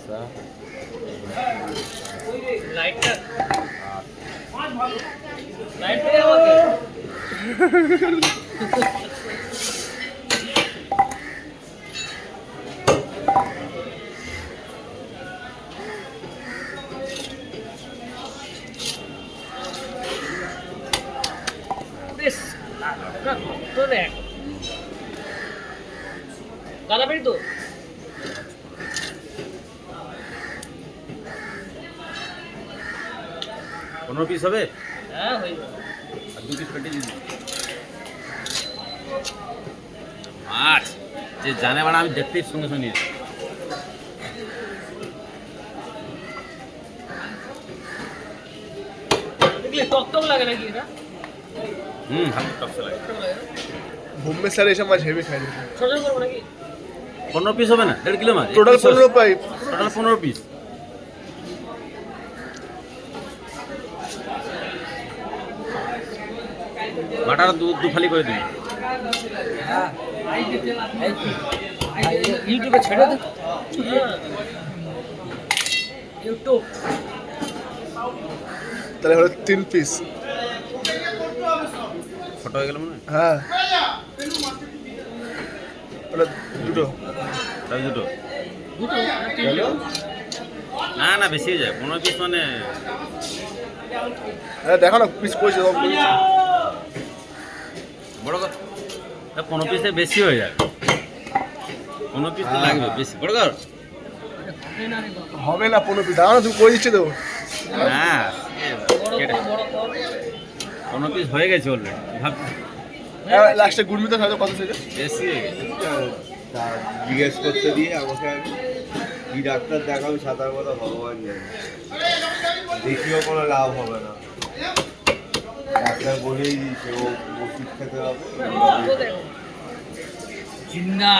আচ্ছা লাইটটা লাইট দে আমাকে বেশ তো দেখ গাদা পেড়ি তো 15 পিস হবে হ্যাঁ হয়ে যাবে আর 2 পিস পেটে দিন মাছ যে জানে বাড়া আমি দেখতেই সঙ্গে সঙ্গে নিয়েছি দেখলে টক টক লাগে নাকি এটা হালকা টকসে লাগে বোম্বে স্যার এসব মাছ হেভি খাই ছোট করবো নাকি 15 পিস হবে না 1.5 কিলো মাছ টোটাল 15 পাই টোটাল 15 পিস বাটার দু ফালি করে দিন ইউটিউবে ছেড়ে দে ইউটিউব তাহলে হলো 3 পিস ছোট হয়ে গেল মনে হয় হ্যাঁ ওটা দুটো তাই দুটো দুটো না না বেশি হয়ে যায় 15 পিস মানে হ্যাঁ দেখো না পিস করেছে সব করেছে। বড় কর 15 পিসে বেশি হয়ে যায় 15 পিস তো লাগবে বেশি বড় কর হবে না 15 পিস দাও না তুমি করে দিচ্ছে তো না কেটে বড় কর 15 পিস হয়ে গেছে অলরেডি ভাব লাস্টে গুড়মি তো খাবে কত থেকে বেশি হয়ে গেছে তা জিজ্ঞেস করতে দিয়ে আমাকে আগে কি ডাক্তার দেখাবো সাঁতার কথা ভগবান জানে দেখিও কোনো লাভ হবে না ডাক্তার বলেই দিয়েছে ও ওষুধ খেতে হবে জিন্না